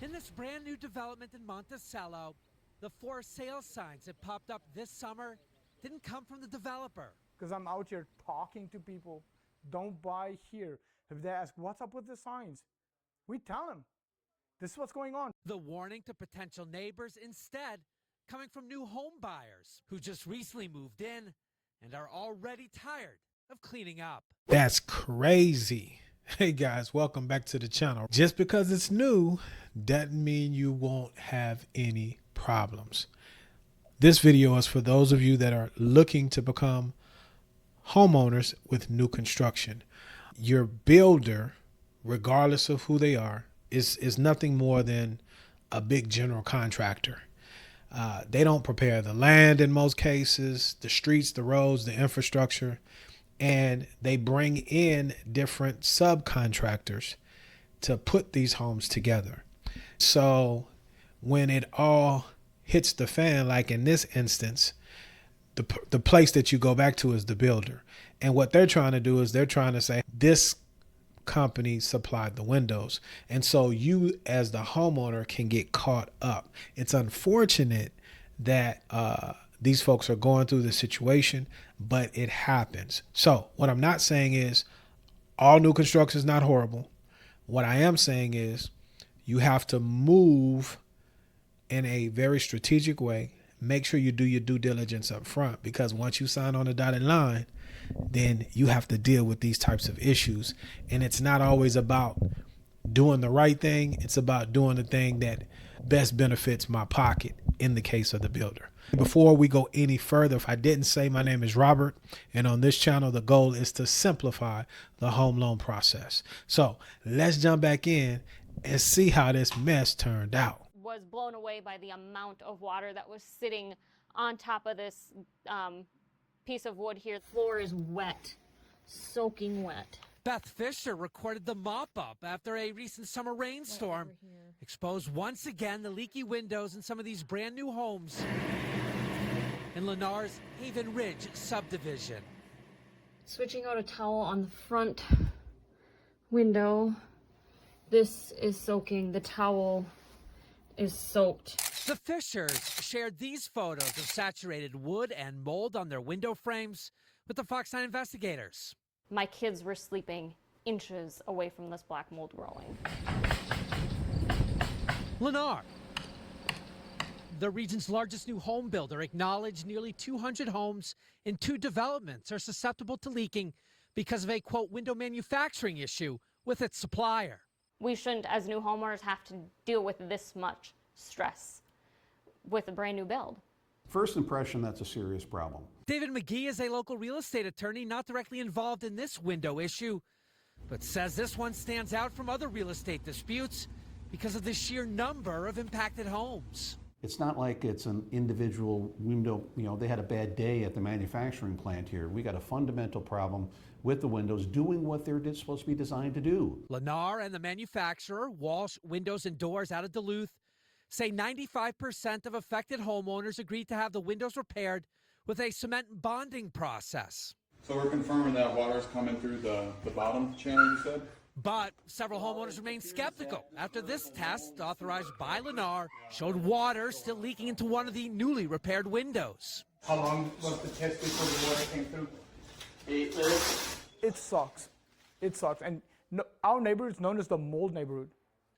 In this brand new development in Monticello, the 4 sale signs that popped up this summer didn't come from the developer. Because I'm out here talking to people, don't buy here. If they ask, what's up with the signs? We tell them, this is what's going on. The warning to potential neighbors instead coming from new home buyers who just recently moved in and are already tired of cleaning up. That's crazy. Hey guys, welcome back to the channel. Just because it's new doesn't mean you won't have any problems. This video is for those of you that are looking to become homeowners with new construction. Your builder, regardless of who they are, is nothing more than a big general contractor. They don't prepare the land in most cases, the streets, the roads, the infrastructure, and they bring in different subcontractors to put these homes together. So when it all hits the fan, like in this instance, the place that you go back to is the builder. And what they're trying to do is they're trying to say this company supplied the windows. And so you as the homeowner can get caught up. It's unfortunate that these folks are going through the situation, but it happens. So what I'm not saying is all new construction is not horrible. What I am saying is you have to move in a very strategic way. Make sure you do your due diligence up front, because once you sign on the dotted line, then you have to deal with these types of issues. And it's not always about doing the right thing. It's about doing the thing that best benefits my pocket in the case of the builder. Before we go any further, if I didn't say, my name is Robert, and on this channel, the goal is to simplify the home loan process. So let's jump back in and see how this mess turned out. Was blown away by the amount of water that was sitting on top of this piece of wood here. The floor is wet, soaking wet. Beth Fisher recorded the mop-up after a recent summer rainstorm exposed once again the leaky windows in some of these brand new homes in Lennar's Haven Ridge subdivision. Switching out a towel on the front window. This is soaking. The towel is soaked. The Fishers shared these photos of saturated wood and mold on their window frames with the Fox 9 investigators. My kids were sleeping inches away from this black mold growing. Lennar, the region's largest new home builder, acknowledged nearly 200 homes in 2 developments are susceptible to leaking because of a, quote, window manufacturing issue with its supplier. We shouldn't, as new homeowners, have to deal with this much stress with a brand new build. First impression, that's a serious problem. David McGee is a local real estate attorney not directly involved in this window issue, but says this one stands out from other real estate disputes because of the sheer number of impacted homes. It's not like it's an individual window, they had a bad day at the manufacturing plant here. We got a fundamental problem with the windows doing what they're supposed to be designed to do. Lennar and the manufacturer, Walsh Windows and Doors out of Duluth, say 95% of affected homeowners agreed to have the windows repaired with a cement bonding process. So we're confirming that water's coming through the bottom channel, you said? But several homeowners remain skeptical after this test, authorized by Lennar, showed water still leaking into one of the newly repaired windows. How long was the test before the water came through? 8 minutes. It sucks. It sucks. And our neighborhood is known as the mold neighborhood.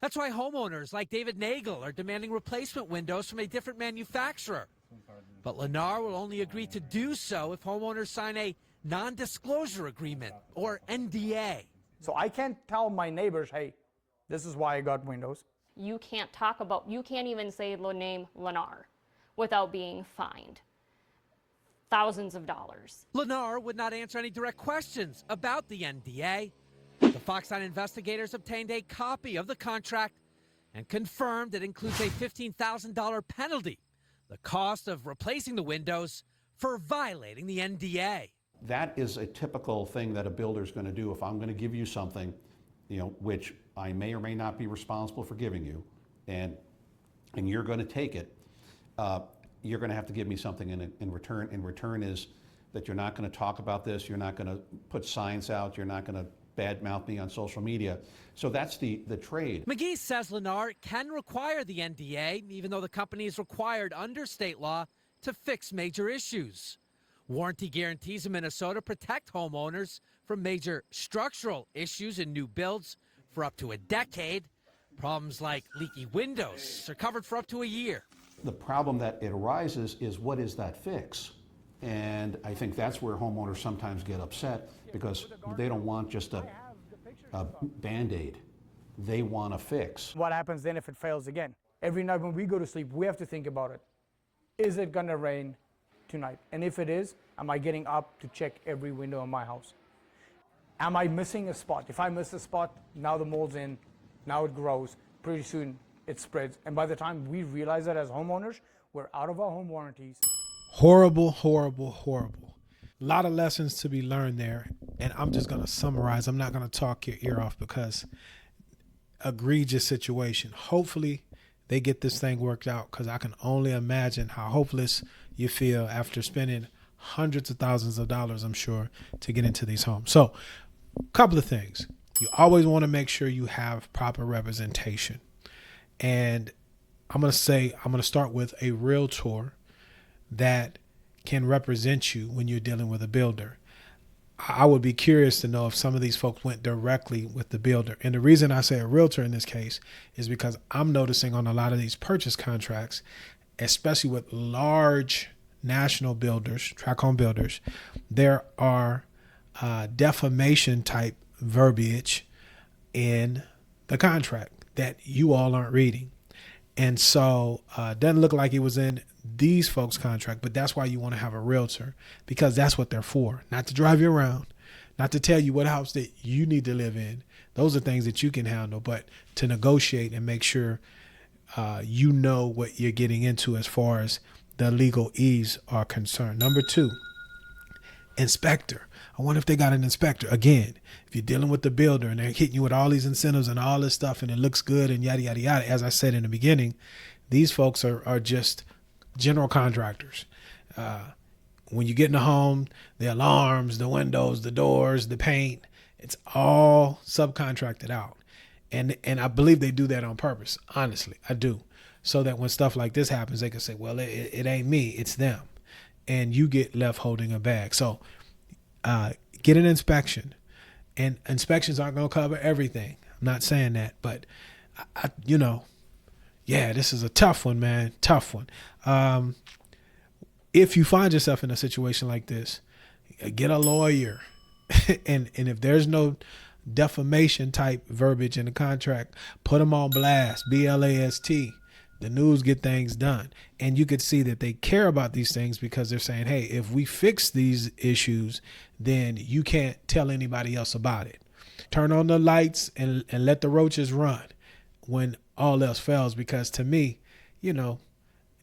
That's why homeowners like David Nagel are demanding replacement windows from a different manufacturer. But Lennar will only agree to do so if homeowners sign a non-disclosure agreement, or NDA. So I can't tell my neighbors, hey, this is why I got windows. You can't even say the name Lennar without being fined thousands of dollars. Lennar would not answer any direct questions about the NDA. The Fox 9 investigators obtained a copy of the contract and confirmed it includes a $15,000 penalty, the cost of replacing the windows, for violating the NDA. That is a typical thing that a builder's going to do. If I'm going to give you something, which I may or may not be responsible for giving you, and you're going to take it, you're going to have to give me something in return. In return is that you're not going to talk about this, you're not going to put signs out, you're not going to badmouth me on social media. So that's the trade. McGee says Lennar can require the NDA, even though the company is required under state law to fix major issues. Warranty guarantees in Minnesota protect homeowners from major structural issues in new builds for up to a decade. Problems like leaky windows are covered for up to a year. The problem that it arises is, what is that fix? And I think that's where homeowners sometimes get upset, because they don't want just a Band-Aid. They want a fix. What happens then if it fails again? Every night when we go to sleep, we have to think about it. Is it gonna rain tonight? And if it is, am I getting up to check every window in my house? Am I missing a spot? If I miss a spot, now the mold's in, now it grows, pretty soon it spreads. And by the time we realize that as homeowners, we're out of our home warranties. Horrible, horrible, horrible. A lot of lessons to be learned there. And I'm just going to summarize. I'm not going to talk your ear off, because egregious situation. Hopefully they get this thing worked out, because I can only imagine how hopeless you feel after spending hundreds of thousands of dollars, I'm sure, to get into these homes. So a couple of things. You always want to make sure you have proper representation. And I'm going to start with a realtor that can represent you when you're dealing with a builder. I would be curious to know if some of these folks went directly with the builder. And the reason I say a realtor in this case is because I'm noticing on a lot of these purchase contracts, especially with large national builders, tract home builders, there are defamation type verbiage in the contract that you all aren't reading. And so it doesn't look like it was in these folks' contract, but that's why you want to have a realtor, because that's what they're for. Not to drive you around, not to tell you what house that you need to live in. Those are things that you can handle, but to negotiate and make sure you know what you're getting into as far as the legalese are concerned. Number two, inspector. I wonder if they got an inspector. Again, if you're dealing with the builder and they're hitting you with all these incentives and all this stuff and it looks good and yada, yada, yada, as I said in the beginning, these folks are just general contractors. When you get in the home, the alarms, the windows, the doors, the paint, it's all subcontracted out. And I believe they do that on purpose. Honestly, I do. So that when stuff like this happens, they can say, well, it ain't me, it's them. And you get left holding a bag. So get an inspection. And inspections aren't going to cover everything. I'm not saying that, but this is a tough one, man. Tough one. If you find yourself in a situation like this, get a lawyer. and if there's no defamation type verbiage in the contract, put them on blast, BLAST. The news get things done. And you could see that they care about these things, because they're saying, hey, if we fix these issues, then you can't tell anybody else about it. Turn on the lights and let the roaches run when all else fails, because to me,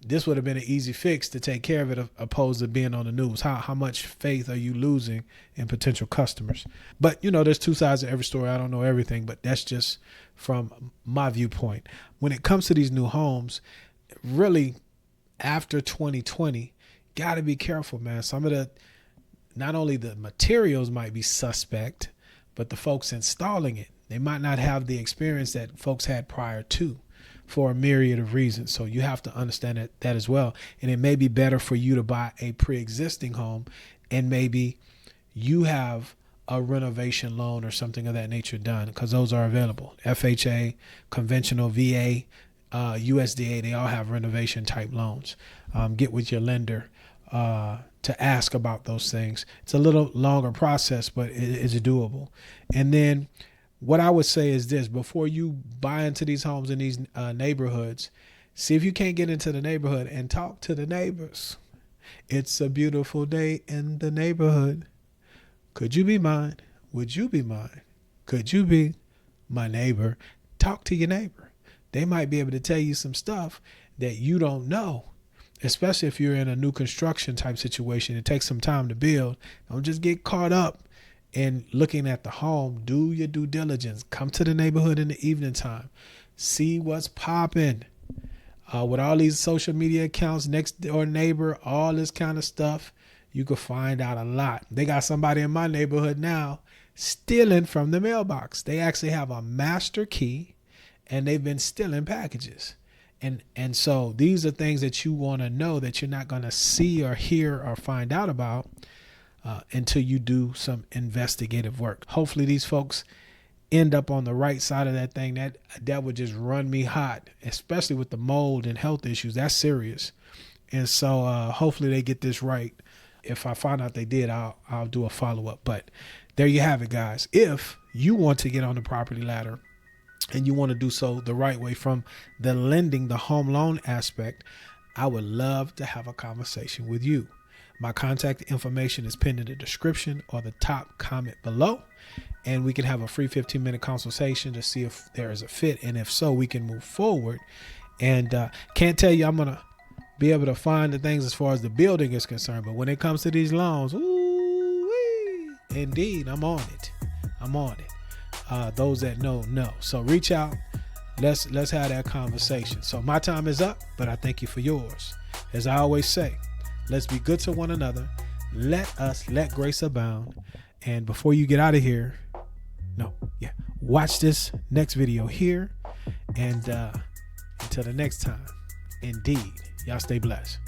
this would have been an easy fix to take care of it, opposed to being on the news. How much faith are you losing in potential customers? But, there's two sides to every story. I don't know everything, but that's just from my viewpoint. When it comes to these new homes, really after 2020, got to be careful, man. Not only the materials might be suspect, but the folks installing it, they might not have the experience that folks had prior to, for a myriad of reasons. So you have to understand that as well. And it may be better for you to buy a pre-existing home, and maybe you have a renovation loan or something of that nature done, because those are available. FHA, conventional VA, USDA, they all have renovation type loans. Get with your lender to ask about those things. It's a little longer process, but it's doable. And then what I would say is this: before you buy into these homes in these neighborhoods, see if you can't get into the neighborhood and talk to the neighbors. It's a beautiful day in the neighborhood. Could you be mine? Would you be mine? Could you be my neighbor? Talk to your neighbor. They might be able to tell you some stuff that you don't know, especially if you're in a new construction type situation. It takes some time to build. Don't just get caught up in looking at the home. Do your due diligence. Come to the neighborhood in the evening time. See what's popping. With all these social media accounts, next door neighbor, all this kind of stuff, you could find out a lot. They got somebody in my neighborhood now stealing from the mailbox. They actually have a master key and they've been stealing packages. And so these are things that you want to know that you're not going to see or hear or find out about until you do some investigative work. Hopefully these folks end up on the right side of that thing. That would just run me hot, especially with the mold and health issues. That's serious. And so hopefully they get this right. If I find out they did, I'll do a follow-up. But there you have it, guys. If you want to get on the property ladder and you want to do so the right way from the lending, the home loan aspect, I would love to have a conversation with you. My contact information is pinned in the description or the top comment below, and we can have a free 15-minute consultation to see if there is a fit, and if so, we can move forward. And can't tell you I'm going to be able to find the things as far as the building is concerned, but when it comes to these loans, ooh, indeed, I'm on it. Those that know. So reach out. Let's have that conversation. So my time is up, but I thank you for yours. As I always say, let's be good to one another. Let grace abound. And before you get out of here, watch this next video here. And until the next time, indeed, y'all stay blessed.